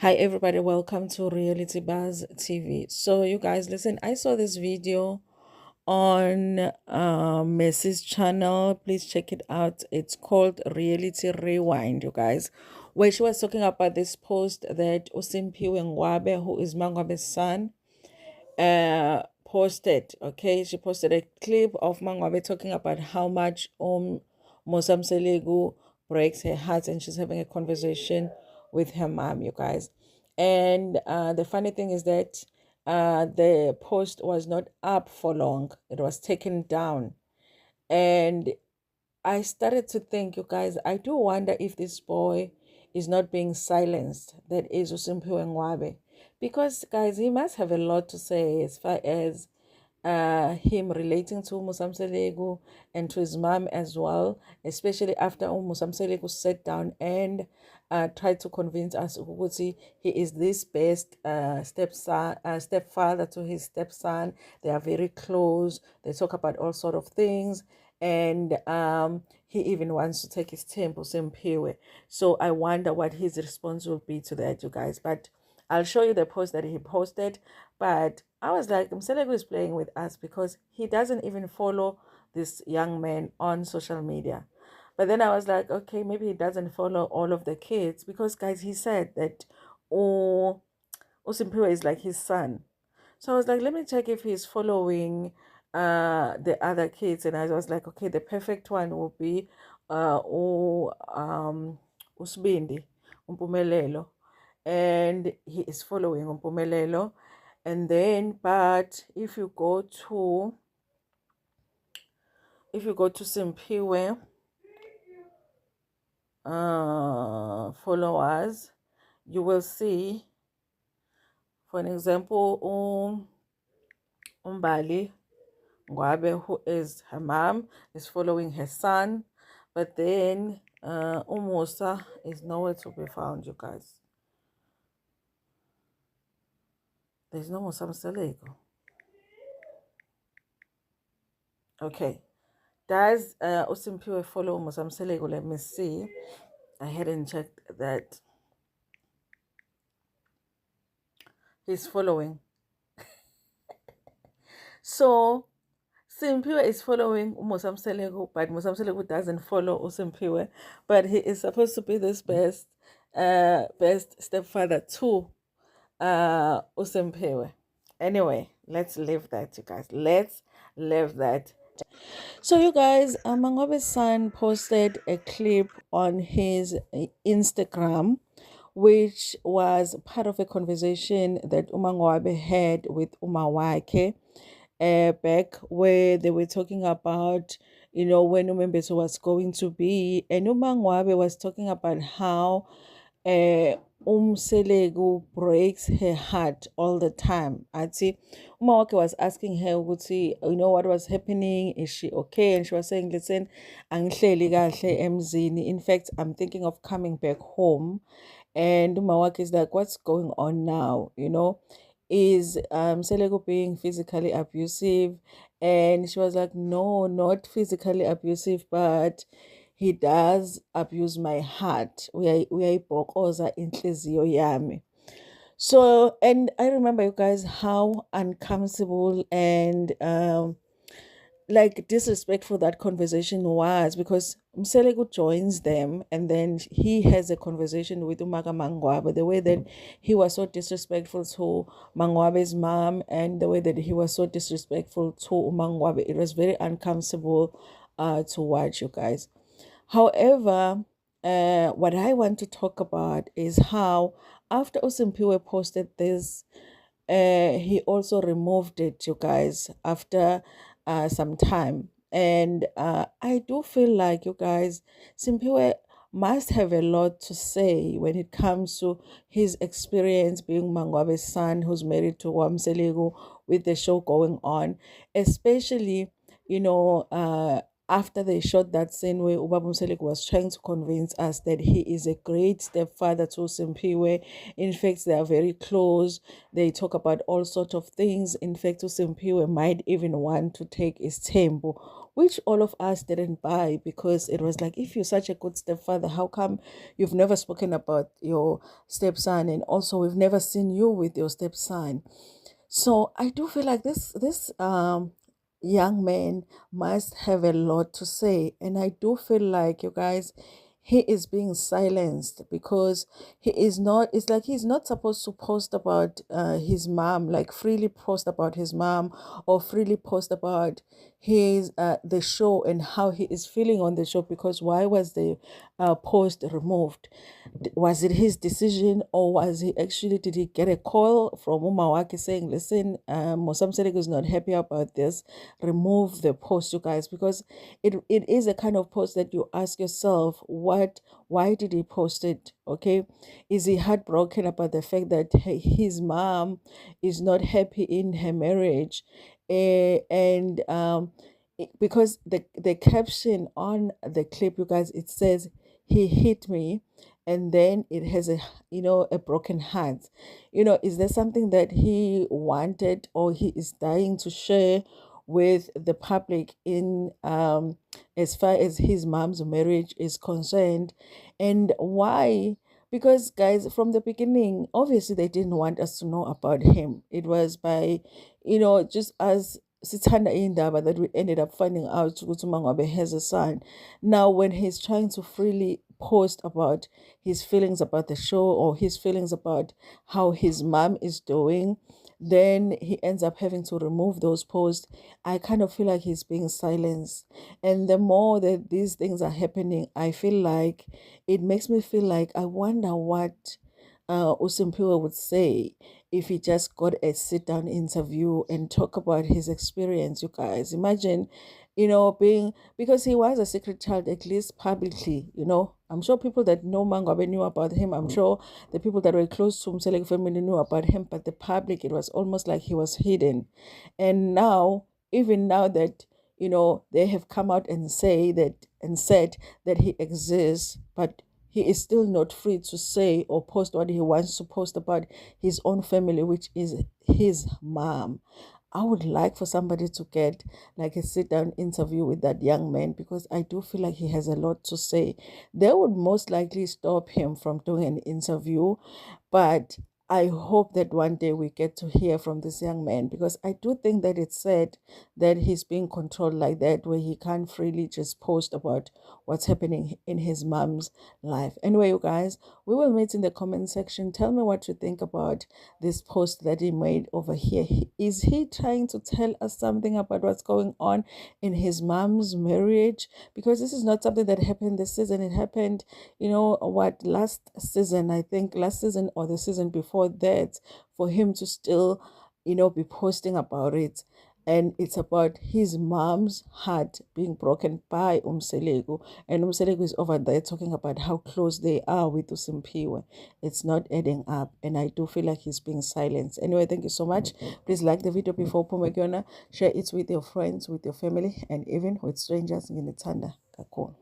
Hi everybody, welcome to Reality Buzz TV. So you guys listen, I saw this video on Messy's channel. Please check it out. It's called Reality Rewind, you guys, where she was talking about this post that Simphiwe Ngwabe, who is MaNgwabe's son, posted. Okay, she posted a clip of MaNgwabe talking about how much Mseleku breaks her heart, and she's having a conversation with her mom, you guys. And the funny thing is that the post was not up for long, it was taken down. And I started to think, you guys, I do wonder if this boy is not being silenced, that is Simphiwe Ngwabe. Because, guys, he must have a lot to say as far as him relating to Mseleku and to his mom as well, especially after Mseleku sat down and tried to convince us ukuthi he is this best stepfather to his stepson. They are very close. They talk about all sort of things, and he even wants to take his temple Simphiwe. So I wonder what his response will be to that, you guys. But I'll show you the post that he posted. But I was like, Mseleku is playing with us because he doesn't even follow this young man on social media. But then I was like, okay, maybe he doesn't follow all of the kids because, guys, he said that Simphiwe is like his son. So I was like, let me check if he's following the other kids. And I was like, okay, the perfect one will be Usbindi, Umpumelelo. And he is following Umpumelelo. And then, but if you go to Simphiwe followers, you will see, for an example, Umbali Ngwabe, who is her mom, is following her son, but then Umusa is nowhere to be found, you guys. There's no Musa Mseleku. Okay. Does Usimpiwe follow Musa Mseleku? Let me see. I hadn't checked that. He's following. So Simphiwe is following Musa Mseleku, but Musa Mseleku doesn't follow Usimpiwe, but he is supposed to be this best stepfather to Usimpiwe. Anyway, let's leave that, you guys. Let's leave that. So, you guys, MaNgwabe's son posted a clip on his Instagram, which was part of a conversation that uMaNgwabe had with Umawake back where they were talking about, when uMembese was going to be. And uMaNgwabe was talking about how uh, Mseleku breaks her heart all the time. I'd see Umawake was asking her, would see, what was happening? Is she okay? And she was saying, listen, angihleli kahle emzini. In fact, I'm thinking of coming back home. And Umawake is like, what's going on now? Is Mseleku being physically abusive? And she was like, no, not physically abusive, but he does abuse my heart. Uyayibhokoza inhliziyo yami. So, and I remember, you guys, how uncomfortable and like disrespectful that conversation was, because Mseleku joins them and then he has a conversation with Umaga Mangwabe. The way that he was so disrespectful to Mangwabe's mom and the way that he was so disrespectful to Umangwabe, it was very uncomfortable to watch, you guys. However, what I want to talk about is how after Usimpiwe posted this, he also removed it, you guys, after some time. And I do feel like, you guys, Simphiwe must have a lot to say when it comes to his experience being MaNgwabe's son who's married to Mseleku with the show going on, especially, after they shot that scene where Ubaba Mseleku was trying to convince us that he is a great stepfather to Simphiwe. In fact, they are very close. They talk about all sorts of things. In fact, Simphiwe might even want to take his temple, which all of us didn't buy, because it was like, if you're such a good stepfather, how come you've never spoken about your stepson? And also, we've never seen you with your stepson. So I do feel like this young man must have a lot to say, and I do feel like, you guys, he is being silenced because he is not. It's like he's not supposed to post about his mom, like freely post about his mom, or freely post about his the show and how he is feeling on the show. Because why was the post removed? Was it his decision, or was he actually, did he get a call from Umawaki saying, listen, Mseleku is not happy about this, remove the post, you guys? Because it is a kind of post that you ask yourself, why did he post it? Okay, is he heartbroken about the fact that his mom is not happy in her marriage? And because the caption on the clip, you guys, it says, he hit me, and then it has a, a broken heart. Is there something that he wanted, or he is dying to share with the public in as far as his mom's marriage is concerned? And why? Because, guys, from the beginning, obviously they didn't want us to know about him. It was by, just as sithanda indaba that we ended up finding out ukuthi MaNgwabe has a son. Now, when he's trying to freely post about his feelings about the show, or his feelings about how his mom is doing, then he ends up having to remove those posts. I kind of feel like he's being silenced. And the more that these things are happening, I feel like it makes me feel like, I wonder what Simphiwe would say if he just got a sit-down interview and talk about his experience. You guys, imagine, being, because he was a secret child, at least publicly. I'm sure people that know MaNgwabe knew about him. I'm sure the people that were close to Mseleku family knew about him, but the public, it was almost like he was hidden. And now, even now that they have come out and said that he exists, but he is still not free to say or post what he wants to post about his own family, which is his mom. I would like for somebody to get like a sit down interview with that young man, because I do feel like he has a lot to say. They would most likely stop him from doing an interview, but I hope that one day we get to hear from this young man, because I do think that it's sad that he's being controlled like that, where he can't freely just post about what's happening in his mom's life. Anyway, you guys, we will meet in the comment section. Tell me what you think about this post that he made over here. Is he trying to tell us something about what's going on in his mom's marriage? Because this is not something that happened this season. It happened, last season, I think last season or the season before that, for him to still, be posting about it. And it's about his mom's heart being broken by Mseleku. And Mseleku is over there talking about how close they are with Simphiwe. It's not adding up. And I do feel like he's being silenced. Anyway, thank you so much. Please like the video before Pumekiona. Share it with your friends, with your family, and even with strangers. Nginithanda kakhulu.